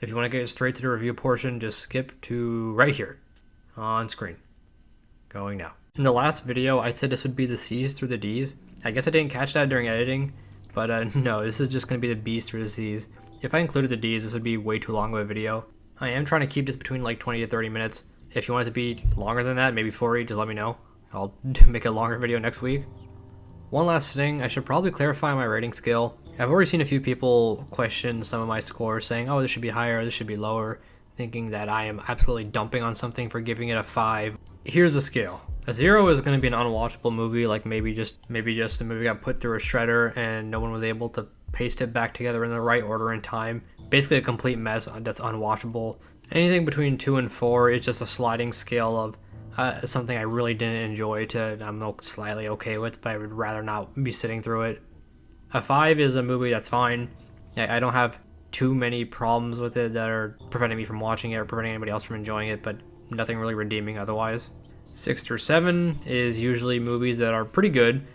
If you want to get straight to the review portion, just skip to right here on screen. Going now. In the last video, I said this would be the C's through the D's. I guess I didn't catch that during editing, but no, this is just going to be the B's through the C's. If I included the D's, this would be way too long of a video. I am trying to keep this between like 20 to 30 minutes. If you want it to be longer than that, maybe 40, just let me know. I'll make a longer video next week. One last thing, I should probably clarify my rating scale. I've already seen a few people question some of my scores, saying, oh, this should be higher, this should be lower, thinking that I am absolutely dumping on something for giving it a 5. Here's the scale. A 0 is going to be an unwatchable movie, like maybe just the movie got put through a shredder and no one was able to paste it back together in the right order in time. Basically a complete mess that's unwatchable. Anything between 2 and 4 is just a sliding scale of something I really didn't enjoy to I'm slightly okay with, but I would rather not be sitting through it. A 5 is a movie that's fine. I don't have too many problems with it that are preventing me from watching it or preventing anybody else from enjoying it, but nothing really redeeming otherwise. 6 through 7 is usually movies that are pretty good,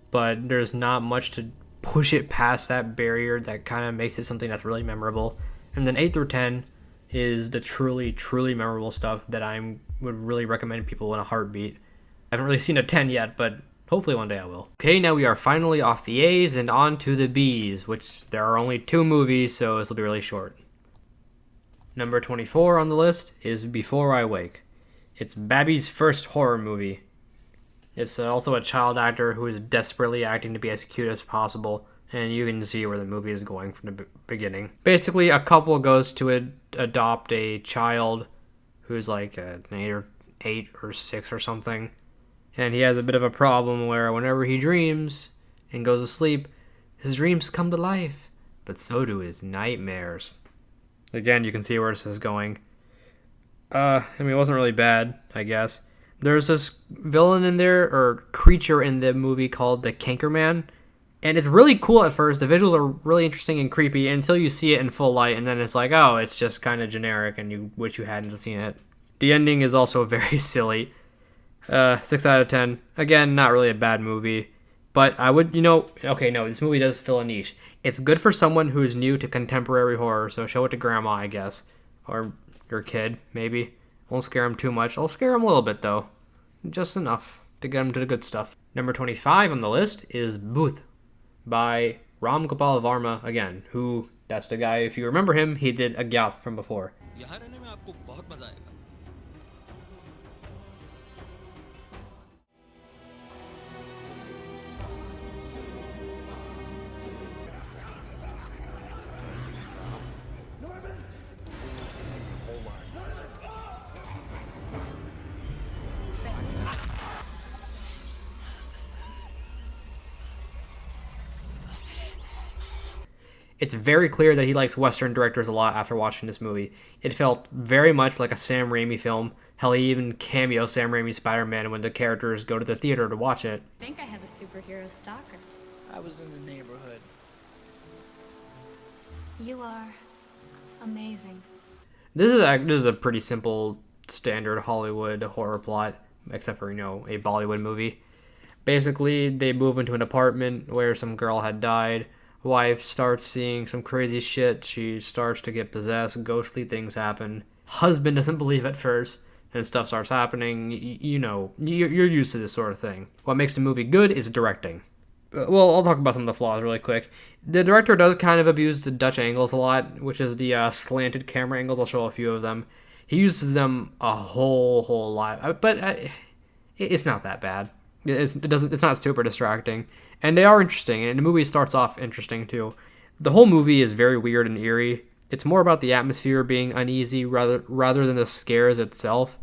but there's not much to push it past that barrier that kind of makes it something that's really memorable. And then 8 through 10 is the truly memorable stuff that I would really recommend people in a heartbeat. I haven't really seen a 10 yet, but hopefully one day I will. Okay, now we are finally off the A's and on to the B's, which there are only 2 movies, so this will be really short. Number 24 on the list is Before I Wake. It's Babby's first horror movie. It's also a child actor who is desperately acting to be as cute as possible, and you can see where the movie is going from the beginning. Basically, a couple goes to adopt a child who's like an 8 or 6 or something, and he has a bit of a problem where whenever he dreams and goes to sleep, his dreams come to life, but so do his nightmares. Again, you can see where this is going. It wasn't really bad, I guess. There's this villain in there, or creature in the movie called the Cankerman, and it's really cool at first. The visuals are really interesting and creepy until you see it in full light, and then it's like, oh, it's just kind of generic, and you wish you hadn't seen it. The ending is also very silly. 6 out of 10. Again, not really a bad movie, but I would, okay, no, this movie does fill a niche. It's good for someone who's new to contemporary horror, so show it to grandma, I guess, or your kid, maybe. Won't scare him too much. I'll scare him a little bit, though. Just enough to get him to the good stuff. Number 25 on the list is Booth by Ram Gopal Varma again, who, that's the guy, if you remember him, he did Agyath from before. It's very clear that he likes Western directors a lot after watching this movie. It felt very much like a Sam Raimi film. Hell, he even cameo Sam Raimi's Spider-Man when the characters go to the theater to watch it. I think I have a superhero stalker. I was in the neighborhood. You are amazing. This is a pretty simple, standard Hollywood horror plot, except for, a Bollywood movie. Basically, they move into an apartment where some girl had died. Wife starts seeing some crazy shit. She starts to get possessed. Ghostly things happen. Husband doesn't believe at first, and stuff starts happening. You're used to this sort of thing. What makes the movie good is directing. Well, I'll talk about some of the flaws really quick. The director does kind of abuse the Dutch angles a lot, which is the slanted camera angles. I'll show a few of them. He uses them a whole lot, but it's not that bad. It's not super distracting, and they are interesting, and the movie starts off interesting too. The whole movie is very weird and eerie. It's more about the atmosphere being uneasy rather than the scares itself.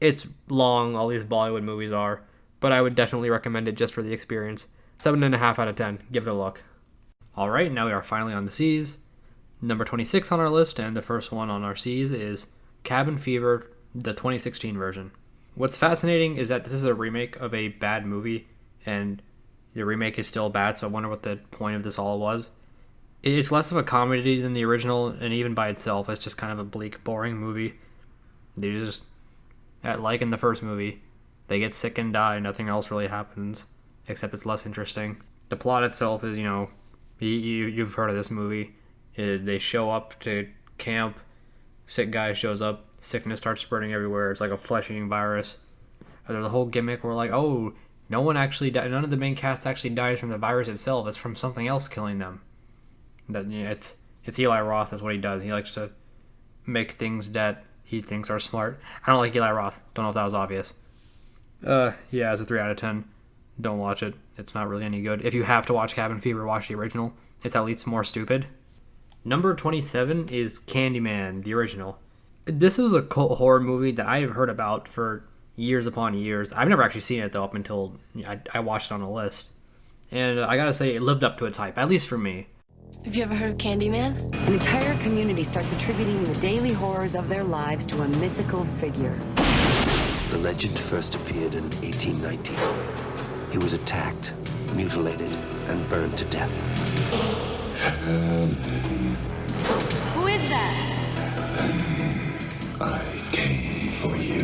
It's long, all these Bollywood movies are, but I would definitely recommend it just for the experience. 7.5 out of 10. Give it a look. All right, now we are finally on the C's. Number 26 on our list, and the first one on our C's, is Cabin Fever, the 2016 version. What's fascinating is that this is a remake of a bad movie, and the remake is still bad, so I wonder what the point of this all was. It's less of a comedy than the original, and even by itself, it's just kind of a bleak, boring movie. They just, like in the first movie, they get sick and die, nothing else really happens, except it's less interesting. The plot itself is, you've heard of this movie. They show up to camp sick guy shows up, sickness starts spreading everywhere. It's like a flesh-eating virus. There's a whole gimmick where like, oh, no one actually none of the main cast actually dies from the virus itself. It's from something else killing them. That, you know, it's Eli Roth. That's what he does. He likes to make things that he thinks are smart. I don't like Eli Roth. Don't know if that was obvious. Yeah, it's a 3 out of 10. Don't watch it. It's not really any good. If you have to watch Cabin Fever, watch the original. It's at least more stupid. Number 27 is Candyman, the original. This is a cult horror movie that I have heard about for years upon years. I've never actually seen it, though, up until I watched it on a list. And I gotta say, it lived up to its hype, at least for me. Have you ever heard of Candyman? An entire community starts attributing the daily horrors of their lives to a mythical figure. The legend first appeared in 1890. He was attacked, mutilated, and burned to death. Who is that? I came for you.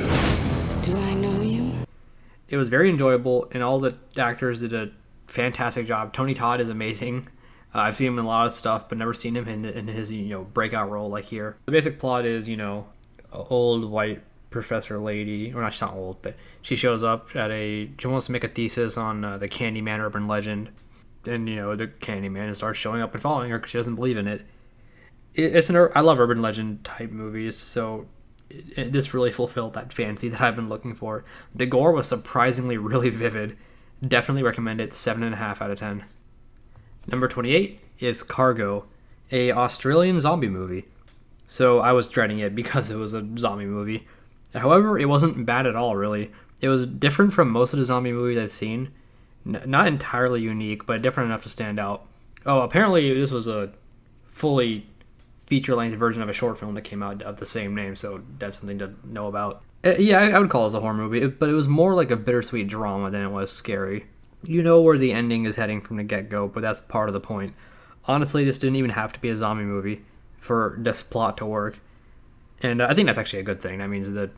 Do I know you? It was very enjoyable, and all the actors did a fantastic job. Tony Todd is amazing. I've seen him in a lot of stuff, but never seen him in his breakout role like here. The basic plot is old white professor lady, or not, she's not old, but she shows up she wants to make a thesis on the Candyman urban legend, and the Candyman starts showing up and following her because she doesn't believe in it. I love urban legend type movies, so this really fulfilled that fancy that I've been looking for. The gore was surprisingly really vivid. Definitely recommend it. 7.5 out of 10. Number 28 is Cargo, a Australian zombie movie. So I was dreading it because it was a zombie movie. However, it wasn't bad at all, really. It was different from most of the zombie movies I've seen. Not entirely unique, but different enough to stand out. Oh, apparently this was a fully feature-length version of a short film that came out of the same name, so that's something to know about. Yeah, I would call it a horror movie, but it was more like a bittersweet drama than it was scary. You know where the ending is heading from the get-go, but that's part of the point. Honestly, this didn't even have to be a zombie movie for this plot to work. And I think that's actually a good thing. That means that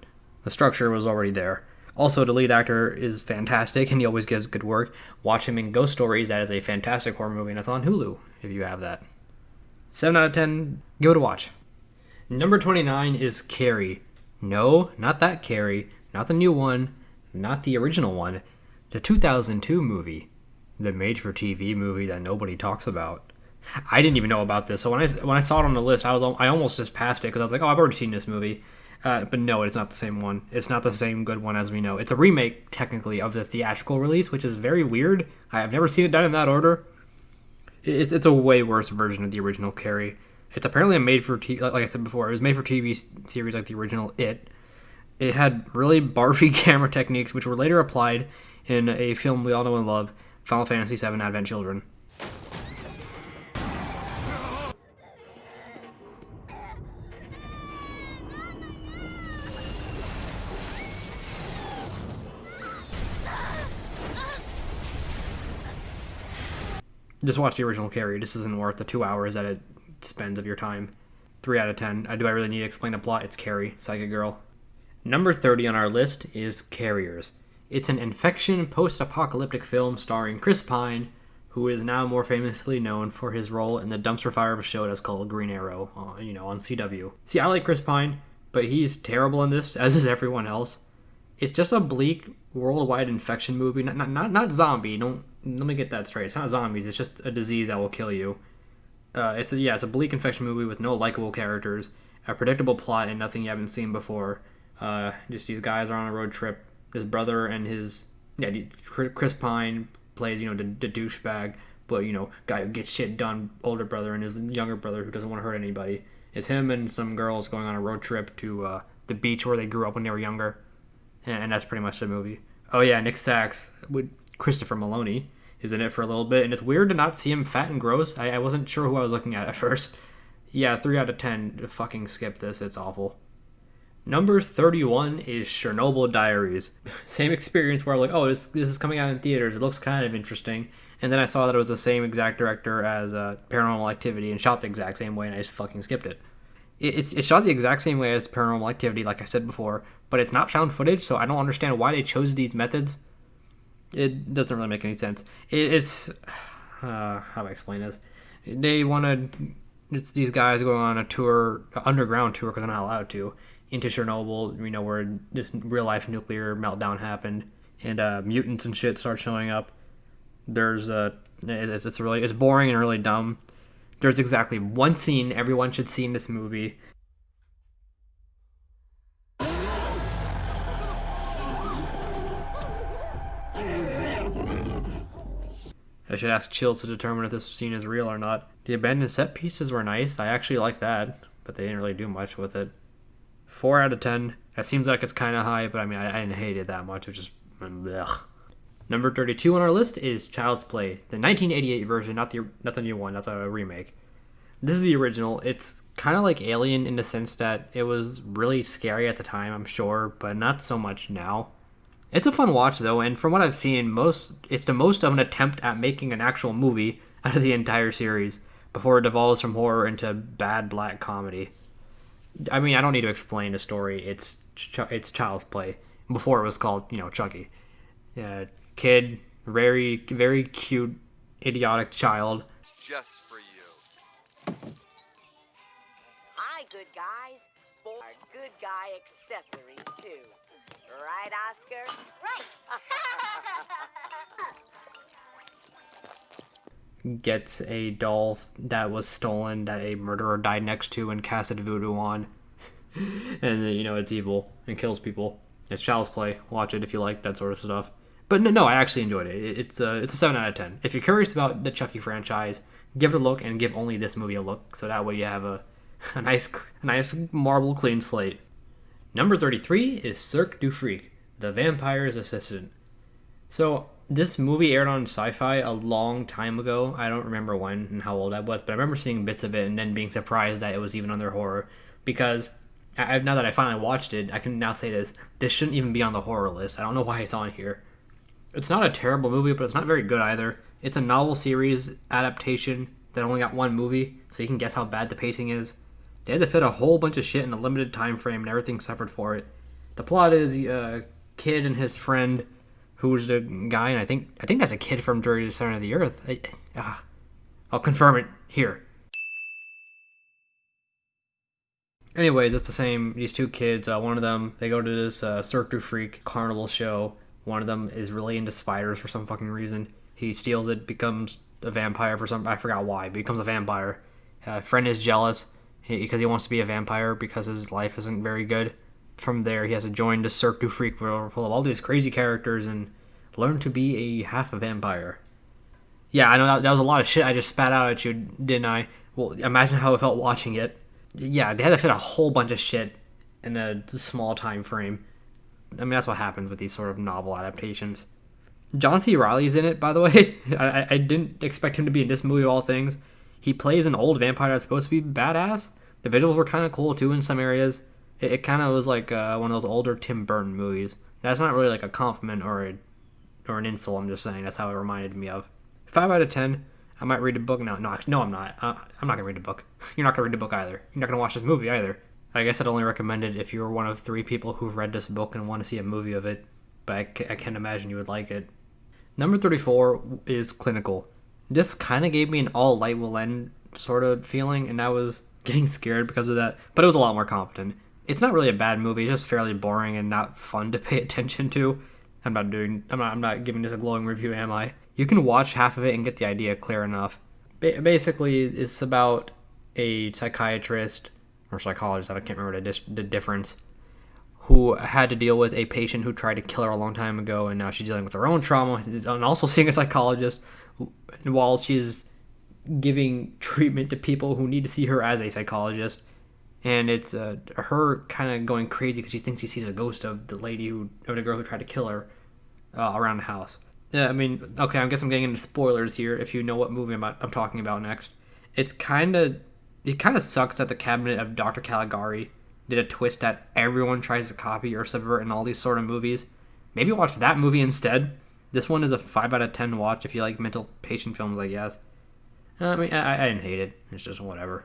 the structure was already there. Also, the lead actor is fantastic, and he always gives good work. Watch him in Ghost Stories. That is a fantastic horror movie, and that's on Hulu, if you have that. 7 out of 10, give it a watch. Number 29 is Carrie. No, not that Carrie. Not the new one. Not the original one. The 2002 movie. The made-for-TV movie that nobody talks about. I didn't even know about this, so when I saw it on the list, I almost just passed it because I was like, oh, I've already seen this movie. But no, it's not the same one. It's not the same good one as we know. It's a remake, technically, of the theatrical release, which is very weird. I have never seen it done in that order. It's a way worse version of the original Carrie. It's apparently a made-for-TV, like I said before, it was made-for-TV series like the original It. It had really barfy camera techniques, which were later applied in a film we all know and love, Final Fantasy VII Advent Children. Just watch the original Carrie. This isn't worth the 2 hours that it spends of your time. 3 out of 10. Do I really need to explain the plot? It's Carrie, Psychic Girl. Number 30 on our list is Carriers. It's an infection post-apocalyptic film starring Chris Pine, who is now more famously known for his role in the dumpster fire of a show that's called Green Arrow, on CW. See, I like Chris Pine, but he's terrible in this, as is everyone else. It's just a bleak worldwide infection movie, not zombie. Let me get that straight. It's not zombies. It's just a disease that will kill you. It's a bleak infection movie with no likable characters, a predictable plot, and nothing you haven't seen before. Just these guys are on a road trip. His brother and Chris Pine plays the douchebag, but guy who gets shit done. Older brother and his younger brother who doesn't want to hurt anybody. It's him and some girls going on a road trip to the beach where they grew up when they were younger, and that's pretty much the movie. Oh yeah, Nick Sachs with Christopher Maloney is in it for a little bit, and it's weird to not see him fat and gross. I wasn't sure who I was looking at first. Yeah, 3 out of 10. Fucking skip this. It's awful. Number 31 is Chernobyl Diaries. Same experience where I'm like, oh, this is coming out in theaters. It looks kind of interesting. And then I saw that it was the same exact director as Paranormal Activity and shot the exact same way, and I just fucking skipped it. It's shot the exact same way as Paranormal Activity, like I said before, but it's not found footage, so I don't understand why they chose these methods. It doesn't really make any sense. How do I explain this? They want to It's these guys going on a tour, underground tour, because they're not allowed to, into Chernobyl, where this real life nuclear meltdown happened, and mutants and shit start showing up. There's it's boring and really dumb. There's exactly one scene everyone should see in this movie. I should ask Chills to determine if this scene is real or not. The abandoned set pieces were nice. I actually like that, but they didn't really do much with it. 4 out of 10. That seems like it's kind of high, but I mean, I didn't hate it that much. It was just blech. Number 32 on our list is Child's Play, the 1988 version, not the new one, not the remake. This is the original. It's kind of like Alien in the sense that it was really scary at the time, I'm sure, but not so much now. It's a fun watch though, and from what I've seen, it's the most of an attempt at making an actual movie out of the entire series before it devolves from horror into bad black comedy. I mean, I don't need to explain the story. It's Child's Play. Before it was called, Chucky. Kid, very, very cute, idiotic child. Just for you. Hi, good guys. For good guy accessories, too. Right, Oscar? Right. Gets a doll that was stolen that a murderer died next to and casted voodoo on. And, it's evil and kills people. It's Child's Play. Watch it if you like that sort of stuff. But no, I actually enjoyed it. It's a 7 out of 10. If you're curious about the Chucky franchise, give it a look and give only this movie a look. So that way you have a nice marble clean slate. Number 33 is Cirque du Freak, the Vampire's Assistant. So this movie aired on Sci-Fi a long time ago. I don't remember when and how old I was, but I remember seeing bits of it and then being surprised that it was even under horror. Because now that I finally watched it, I can now say this shouldn't even be on the horror list. I don't know why it's on here. It's not a terrible movie, but it's not very good either. It's a novel series adaptation that only got one movie, so you can guess how bad the pacing is. They had to fit a whole bunch of shit in a limited time frame, and everything suffered for it. The plot is a kid and his friend, who's the guy, and I think that's a kid from Journey to the Center of the Earth. I'll confirm it here. Anyways, it's the same. These two kids, one of them, they go to this Cirque du Freak carnival show. One of them is really into spiders for some fucking reason. He steals it, becomes a vampire for some... I forgot why, but becomes a vampire. Friend is jealous because he wants to be a vampire because his life isn't very good. From there, he has to join the Cirque du Freak full of all these crazy characters and learn to be a half a vampire. Yeah, I know that was a lot of shit I just spat out at you, didn't I? Well, imagine how it felt watching it. Yeah, they had to fit a whole bunch of shit in a small time frame. I mean, that's what happens with these sort of novel adaptations. John C. Reilly's in it, by the way. I didn't expect him to be in this movie of all things. He plays an old vampire that's supposed to be badass. The visuals were kind of cool, too, in some areas. It kind of was like one of those older Tim Burton movies. That's not really like a compliment or an insult, I'm just saying. That's how it reminded me of. 5 out of 10. I might read a book. No, I'm not. I'm not going to read a book. You're not going to read a book either. You're not going to watch this movie either. I guess I'd only recommend it if you were one of 3 people who've read this book and want to see a movie of it, but I can't imagine you would like it. Number 34 is Clinical. This kind of gave me an All Light Will End sort of feeling, and I was getting scared because of that, but it was a lot more competent. It's not really a bad movie, it's just fairly boring and not fun to pay attention to. I'm not giving this a glowing review, am I? You can watch half of it and get the idea clear enough. Basically, it's about a psychiatrist or psychologist, I can't remember the difference, who had to deal with a patient who tried to kill her a long time ago, and now she's dealing with her own trauma, and also seeing a psychologist while she's giving treatment to people who need to see her as a psychologist. And it's her kind of going crazy because she thinks she sees a ghost of the girl who tried to kill her around the house. Yeah, I mean, okay, I guess I'm getting into spoilers here if you know what movie I'm talking about next. It kind of sucks that the Cabinet of Dr. Caligari did a twist that everyone tries to copy or subvert in all these sort of movies. Maybe watch that movie instead. This one is a 5 out of 10 watch if you like mental patient films, I guess. I mean, I didn't hate it. It's just whatever.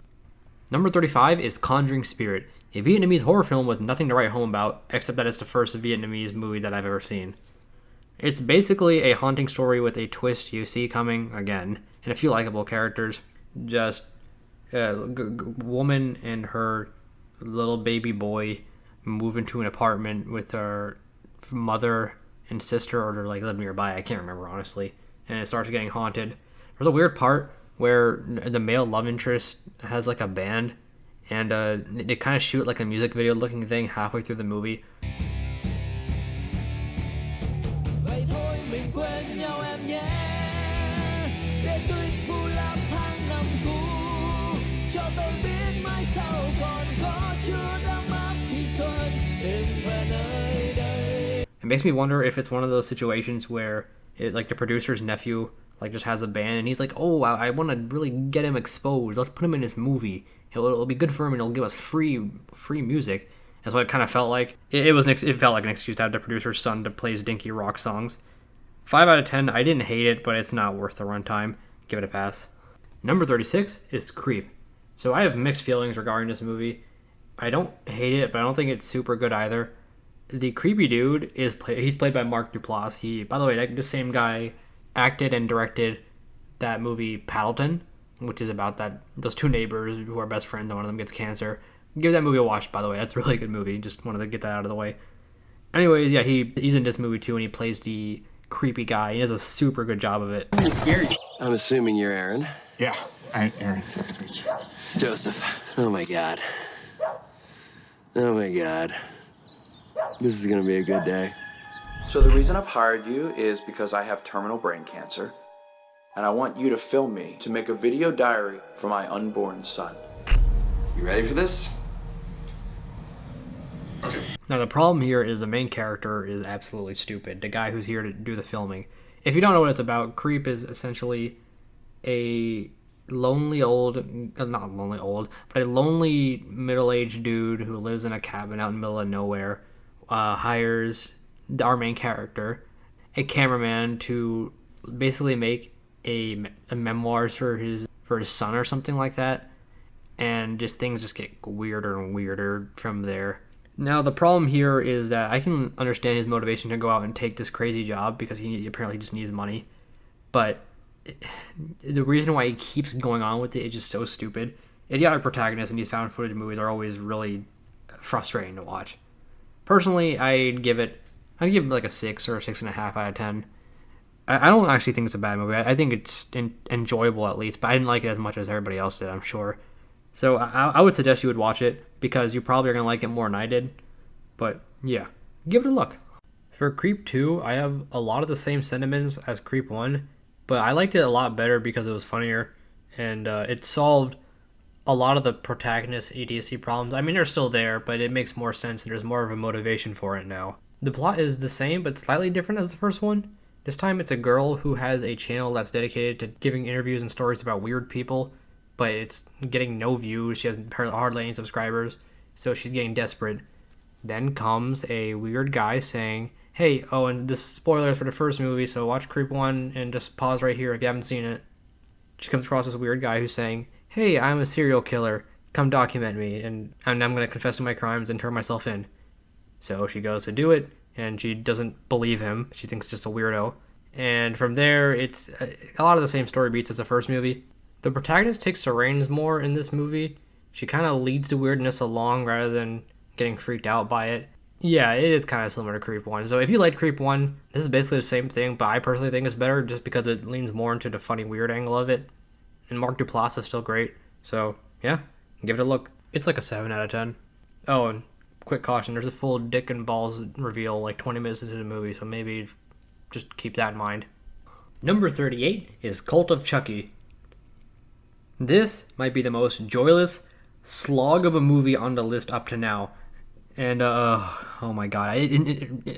Number 35 is Conjuring Spirit, a Vietnamese horror film with nothing to write home about, except that it's the first Vietnamese movie that I've ever seen. It's basically a haunting story with a twist you see coming again, and a few likable characters. Just woman and her little baby boy move into an apartment with her mother and sister, or they're like live nearby. I can't remember honestly. And it starts getting haunted. There's a weird part where the male love interest has like a band, and they kind of shoot like a music video looking thing halfway through the movie. It makes me wonder if it's one of those situations where like the producer's nephew like just has a band and he's like, oh, I want to really get him exposed. Let's put him in this movie. It'll be good for him and it'll give us free music. That's what it kind of felt like. It felt like an excuse to have the producer's son to play his dinky rock songs. 5 out of 10. I didn't hate it, but it's not worth the runtime. Give it a pass. Number 36 is Creep. So I have mixed feelings regarding this movie. I don't hate it, but I don't think it's super good either. The creepy dude he's played by Mark Duplass. By the way, the same guy acted and directed that movie Paddleton, which is about those two neighbors who are best friends and one of them gets cancer. Give that movie a watch, by the way. That's a really good movie. Just wanted to get that out of the way. Anyway, yeah, he's in this movie too, and he plays the creepy guy. He does a super good job of it. Pretty scary. I'm assuming you're Aaron. Yeah, I'm Aaron. Nice to meet you. Joseph. Oh my God. Oh my God. This is gonna be a good day. So the reason I've hired you is because I have terminal brain cancer, and I want you to film me to make a video diary for my unborn son. You ready for this? Now the problem here is the main character is absolutely stupid. The guy who's here to do the filming. If you don't know what it's about, Creep is essentially a lonely middle-aged dude who lives in a cabin out in the middle of nowhere, hires our main character, a cameraman, to basically make a memoirs for his son or something like that, and just things just get weirder and weirder from there. Now the problem here is that I can understand his motivation to go out and take this crazy job because he apparently just needs money, but the reason why he keeps going on with it is just so stupid. Idiotic protagonists in these found footage movies are always really frustrating to watch. Personally, I'd give it like a 6 or a 6.5 out of 10. I don't actually think it's a bad movie. I think it's enjoyable at least, but I didn't like it as much as everybody else did, I'm sure. So I would suggest you would watch it because you probably are going to like it more than I did. But yeah, give it a look. For Creep 2, I have a lot of the same sentiments as Creep 1, but I liked it a lot better because it was funnier and it solved a lot of the protagonist's ADHD problems. I mean, they're still there, but it makes more sense and there's more of a motivation for it now. The plot is the same but slightly different as the first one. This time it's a girl who has a channel that's dedicated to giving interviews and stories about weird people, but it's getting no views. She has hardly any subscribers, so she's getting desperate. Then comes a weird guy saying, hey, oh, and this is spoilers for the first movie, so watch Creep 1 and just pause right here if you haven't seen it. She comes across this weird guy who's saying, hey, I'm a serial killer, come document me, and I'm going to confess to my crimes and turn myself in. So she goes to do it, and she doesn't believe him. She thinks it's just a weirdo. And from there, it's a lot of the same story beats as the first movie. The protagonist takes the reins more in this movie. She kind of leads the weirdness along rather than getting freaked out by it. Yeah, it is kind of similar to Creep 1. So if you liked Creep 1, this is basically the same thing, but I personally think it's better just because it leans more into the funny, weird angle of it. And Mark Duplass is still great. So, yeah, give it a look. It's like a 7 out of 10. Oh, and quick caution, there's a full dick and balls reveal like 20 minutes into the movie, so maybe just keep that in mind. Number 38 is Cult of Chucky. This might be the most joyless slog of a movie on the list up to now. And, oh my god,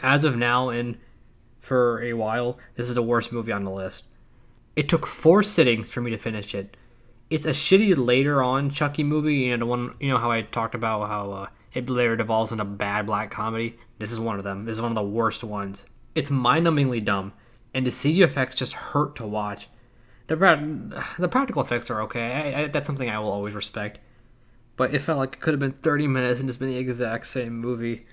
as of now and for a while, this is the worst movie on the list. It took 4 sittings for me to finish it. It's a shitty later on Chucky movie, the one, how I talked about how it later devolves into bad black comedy. This is one of them. This is one of the worst ones. It's mind-numbingly dumb, and the CG effects just hurt to watch. The practical effects are okay. That's something I will always respect. But it felt like it could have been 30 minutes and just been the exact same movie.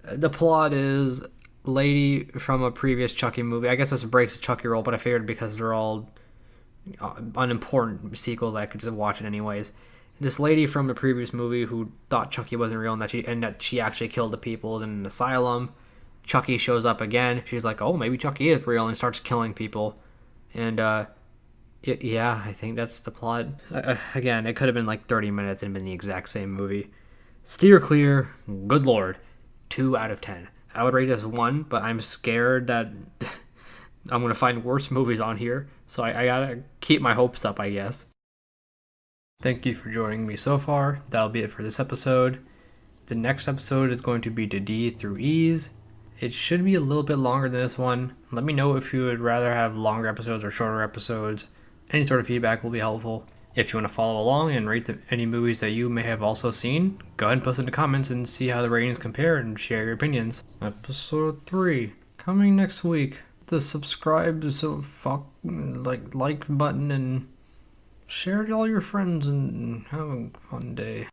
The plot is lady from a previous Chucky movie. I guess this breaks the Chucky role, but I figured because they're all unimportant sequels, I could just watch it anyways. this lady from the previous movie who thought Chucky wasn't real and that she actually killed the people is in an asylum. Chucky shows up again. She's like, oh, maybe Chucky is real, and starts killing people. And yeah, I think that's the plot. Again, it could have been like 30 minutes and been the exact same movie. Steer clear. Good lord. 2 out of 10. I would rate this 1, but I'm scared that I'm going to find worse movies on here. So I gotta keep my hopes up, I guess. Thank you for joining me so far. That'll be it for this episode. The next episode is going to be the D through E's. It should be a little bit longer than this one. Let me know if you would rather have longer episodes or shorter episodes. Any sort of feedback will be helpful. If you want to follow along and rate any movies that you may have also seen, go ahead and post in the comments and see how the ratings compare and share your opinions. Episode 3, coming next week. The subscribe, like button, and share it to all your friends and have a fun day.